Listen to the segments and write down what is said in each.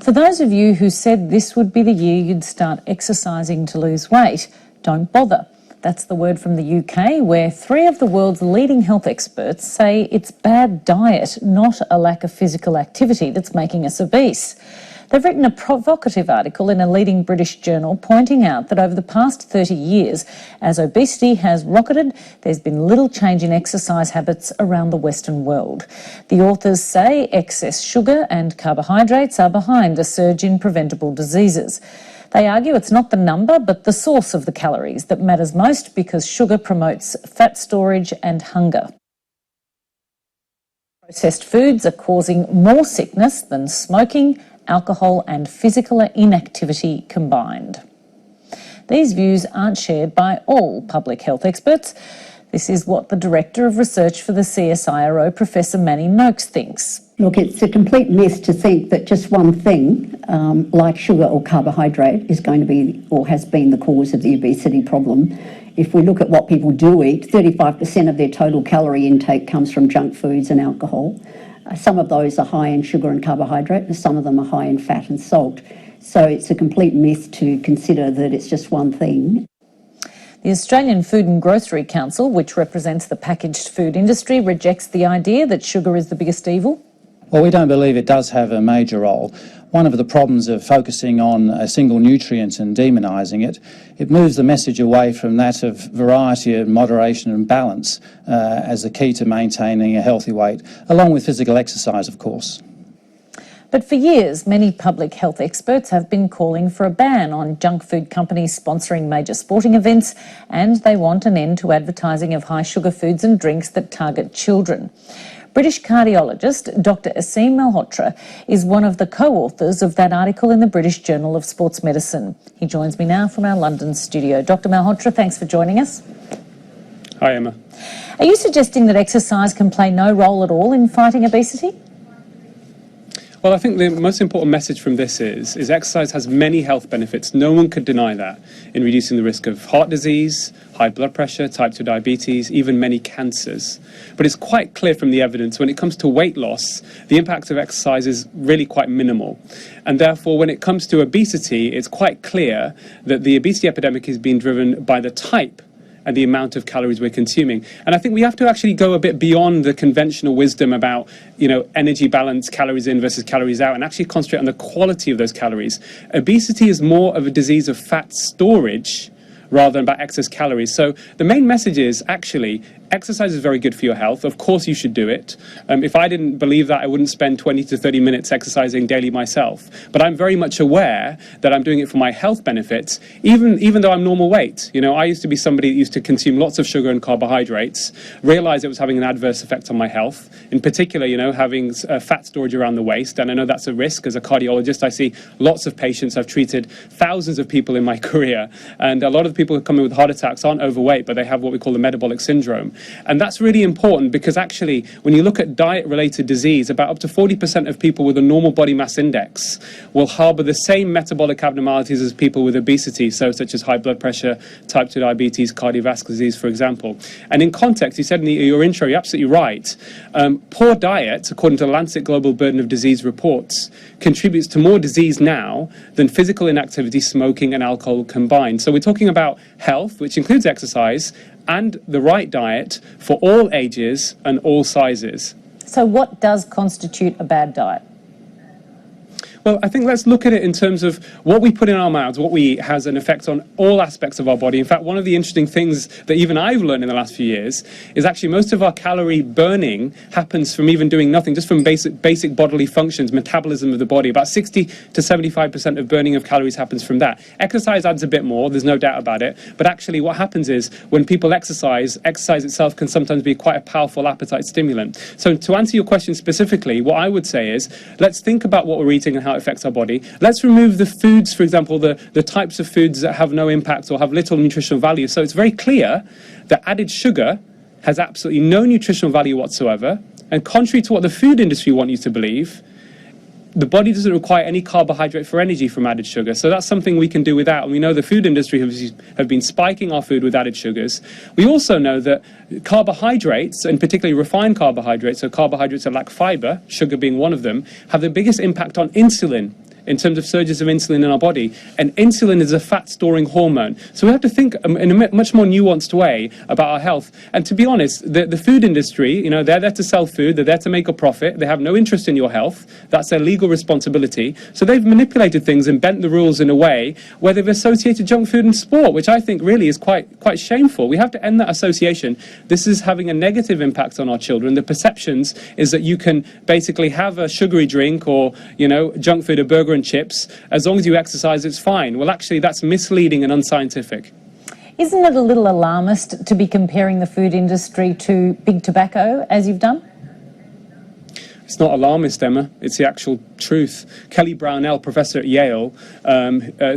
For those of you who said this would be the year you'd start exercising to lose weight, don't bother. That's the word from the UK, where 3 of the world's leading health experts say it's bad diet, not a lack of physical activity, that's making us obese. They've written a provocative article in a leading British journal pointing out that over the past 30 years, as obesity has rocketed, there's been little change in exercise habits around the Western world. The authors say excess sugar and carbohydrates are behind a surge in preventable diseases. They argue it's not the number, but the source of the calories that matters most, because sugar promotes fat storage and hunger. Processed foods are causing more sickness than smoking, alcohol and physical inactivity combined. These views aren't shared by all public health experts. This is what the Director of Research for the CSIRO, Professor Manny Noakes, thinks. Look, it's a complete myth to think that just one thing, like sugar or carbohydrate, is going to be or has been the cause of the obesity problem. If we look at what people do eat, 35% of their total calorie intake comes from junk foods and alcohol. Some of those are high in sugar and carbohydrate, and some of them are high in fat and salt. So it's a complete myth to consider that it's just one thing. The Australian Food and Grocery Council, which represents the packaged food industry, rejects the idea that sugar is the biggest evil. Well, we don't believe it does have a major role. One of the problems of focusing on a single nutrient and demonising it, it moves the message away from that of variety and moderation and balance as the key to maintaining a healthy weight, along with physical exercise, of course. But for years, many public health experts have been calling for a ban on junk food companies sponsoring major sporting events, and they want an end to advertising of high sugar foods and drinks that target children. British cardiologist Dr. Aseem Malhotra is one of the co-authors of that article in the British Journal of Sports Medicine. He joins me now from our London studio. Dr. Malhotra, thanks for joining us. Hi, Emma. Are you suggesting that exercise can play no role at all in fighting obesity? Well, I think the most important message from this is exercise has many health benefits. No one could deny that, in reducing the risk of heart disease, high blood pressure, type 2 diabetes, even many cancers. But it's quite clear from the evidence when it comes to weight loss, the impact of exercise is really quite minimal. And therefore, when it comes to obesity, it's quite clear that the obesity epidemic is being driven by the type and the amount of calories we're consuming. And I think we have to actually go a bit beyond the conventional wisdom about, energy balance, calories in versus calories out, and actually concentrate on the quality of those calories. Obesity is more of a disease of fat storage rather than about excess calories. So the main message is actually exercise is very good for your health. Of course you should do it. If I didn't believe that, I wouldn't spend 20 to 30 minutes exercising daily myself. But I'm very much aware that I'm doing it for my health benefits, even though I'm normal weight. I used to be somebody that used to consume lots of sugar and carbohydrates, realized it was having an adverse effect on my health, in particular, having fat storage around the waist. And I know that's a risk. As a cardiologist, I see lots of patients. I've treated thousands of people in my career. And a lot of the people who come in with heart attacks aren't overweight, but they have what we call the metabolic syndrome. And that's really important because actually, when you look at diet-related disease, about up to 40% of people with a normal body mass index will harbour the same metabolic abnormalities as people with obesity, such as high blood pressure, type 2 diabetes, cardiovascular disease, for example. And in context, you said in your intro, you're absolutely right. Poor diet, according to the Lancet Global Burden of Disease reports, contributes to more disease now than physical inactivity, smoking and alcohol combined. So we're talking about health, which includes exercise, and the right diet for all ages and all sizes. So what does constitute a bad diet? Well, I think let's look at it in terms of what we put in our mouths, what we eat has an effect on all aspects of our body. In fact, one of the interesting things that even I've learned in the last few years is actually most of our calorie burning happens from even doing nothing, just from basic bodily functions, metabolism of the body. About 60 to 75% of burning of calories happens from that. Exercise adds a bit more, there's no doubt about it. But actually what happens is when people exercise itself can sometimes be quite a powerful appetite stimulant. So to answer your question specifically, what I would say is let's think about what we're eating and how it affects our body. Let's remove the foods, for example, the types of foods that have no impact or have little nutritional value. So it's very clear that added sugar has absolutely no nutritional value whatsoever. And contrary to what the food industry want you to believe, the body doesn't require any carbohydrate for energy from added sugar. So that's something we can do without. And we know the food industry have been spiking our food with added sugars. We also know that carbohydrates, and particularly refined carbohydrates, so carbohydrates that lack fiber, sugar being one of them, have the biggest impact on insulin in terms of surges of insulin in our body. And insulin is a fat-storing hormone. So we have to think in a much more nuanced way about our health. And to be honest, the food industry, they're there to sell food, they're there to make a profit, they have no interest in your health. That's their legal responsibility. So they've manipulated things and bent the rules in a way where they've associated junk food and sport, which I think really is quite shameful. We have to end that association. This is having a negative impact on our children. The perceptions is that you can basically have a sugary drink or, junk food, a burger and chips, as long as you exercise, it's fine. Well, actually, that's misleading and unscientific. Isn't it a little alarmist to be comparing the food industry to big tobacco, as you've done? It's not alarmist, Emma. It's the actual truth. Kelly Brownell, professor at Yale,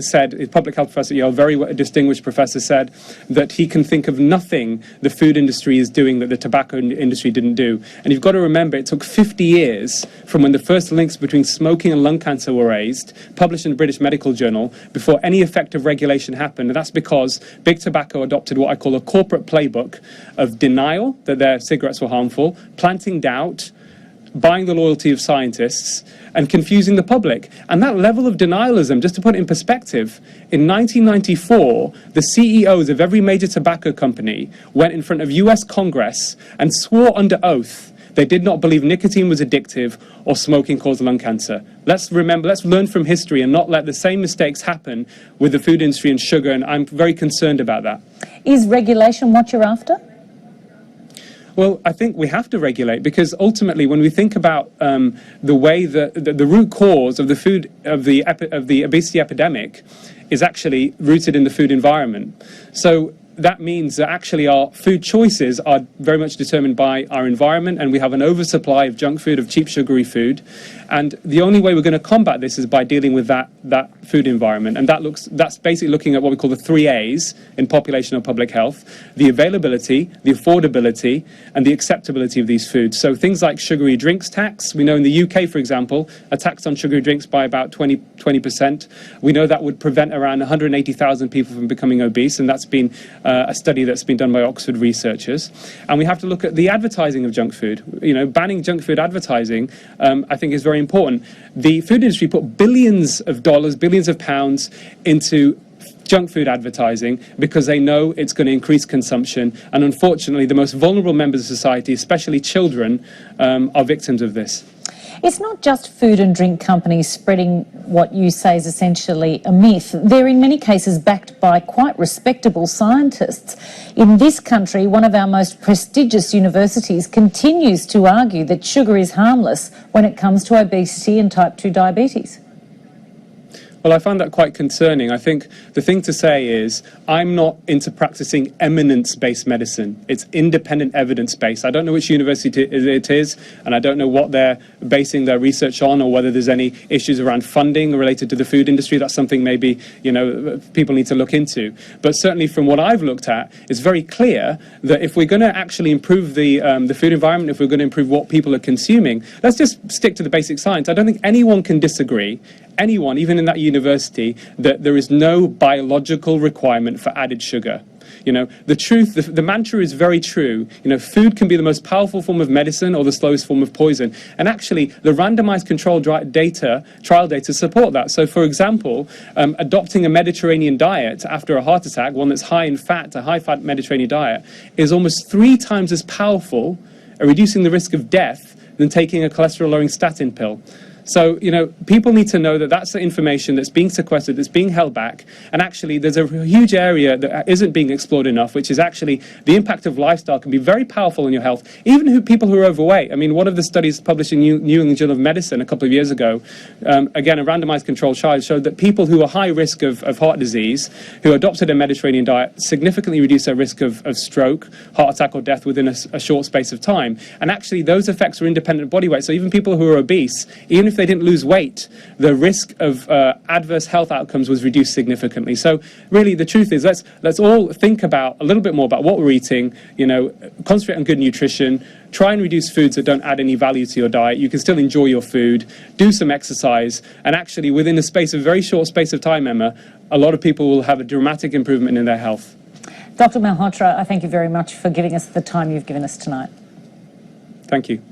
said, public health professor at Yale, very distinguished professor, said that he can think of nothing the food industry is doing that the tobacco industry didn't do. And you've got to remember, it took 50 years from when the first links between smoking and lung cancer were raised, published in the British Medical Journal, before any effective regulation happened. And that's because big tobacco adopted what I call a corporate playbook of denial that their cigarettes were harmful, planting doubt, buying the loyalty of scientists, and confusing the public. And that level of denialism, just to put it in perspective, in 1994, the CEOs of every major tobacco company went in front of US Congress and swore under oath they did not believe nicotine was addictive or smoking caused lung cancer. Let's learn from history and not let the same mistakes happen with the food industry and sugar, and I'm very concerned about that. Is regulation what you're after? Well, I think we have to regulate, because ultimately, when we think about the way the root cause of the obesity epidemic is actually rooted in the food environment. So that means that actually our food choices are very much determined by our environment, and we have an oversupply of junk food, of cheap sugary food. And the only way we're going to combat this is by dealing with that food environment. And that's basically looking at what we call the 3 A's in population or public health: the availability, the affordability, and the acceptability of these foods. So things like sugary drinks tax. We know in the UK, for example, a tax on sugary drinks by about 20%. We know that would prevent around 180,000 people from becoming obese, and that's been a study that's been done by Oxford researchers. And we have to look at the advertising of junk food. Banning junk food advertising, I think, is very important. The food industry put billions of dollars, billions of pounds into junk food advertising because they know it's going to increase consumption. And unfortunately, the most vulnerable members of society, especially children, are victims of this. It's not just food and drink companies spreading what you say is essentially a myth. They're in many cases backed by quite respectable scientists. In this country, one of our most prestigious universities continues to argue that sugar is harmless when it comes to obesity and type 2 diabetes. Well, I find that quite concerning. I think the thing to say is I'm not into practicing eminence-based medicine. It's independent evidence-based. I don't know which university it is, and I don't know what they're basing their research on, or whether there's any issues around funding related to the food industry. That's something maybe, people need to look into. But certainly from what I've looked at, it's very clear that if we're going to actually improve the food environment, if we're going to improve what people are consuming, let's just stick to the basic science. I don't think anyone can disagree, anyone, even in that university, that there is no biological requirement for added sugar. The truth, the mantra is very true. Food can be the most powerful form of medicine or the slowest form of poison. And actually, the randomized controlled trial data support that. So, for example, adopting a Mediterranean diet after a heart attack, one that's high in fat, a high-fat Mediterranean diet, is almost 3 times as powerful at reducing the risk of death than taking a cholesterol-lowering statin pill. So, people need to know that that's the information that's being sequestered, that's being held back. And actually, there's a huge area that isn't being explored enough, which is actually the impact of lifestyle can be very powerful on your health, even people who are overweight. I mean, one of the studies published in New England Journal of Medicine a couple of years ago, again, a randomized controlled trial, showed that people who are high risk of heart disease, who adopted a Mediterranean diet, significantly reduced their risk of stroke, heart attack, or death within a short space of time. And actually, those effects are independent of body weight. So even people who are obese, even if they didn't lose weight, the risk of adverse health outcomes was reduced significantly. So really, the truth is, let's all think about a little bit more about what we're eating. Concentrate on good nutrition. Try and reduce foods that don't add any value to your diet. You can still enjoy your food. Do some exercise, and actually, within a very short space of time, Emma, a lot of people will have a dramatic improvement in their health. Dr. Malhotra, I thank you very much for giving us the time you've given us tonight. Thank you.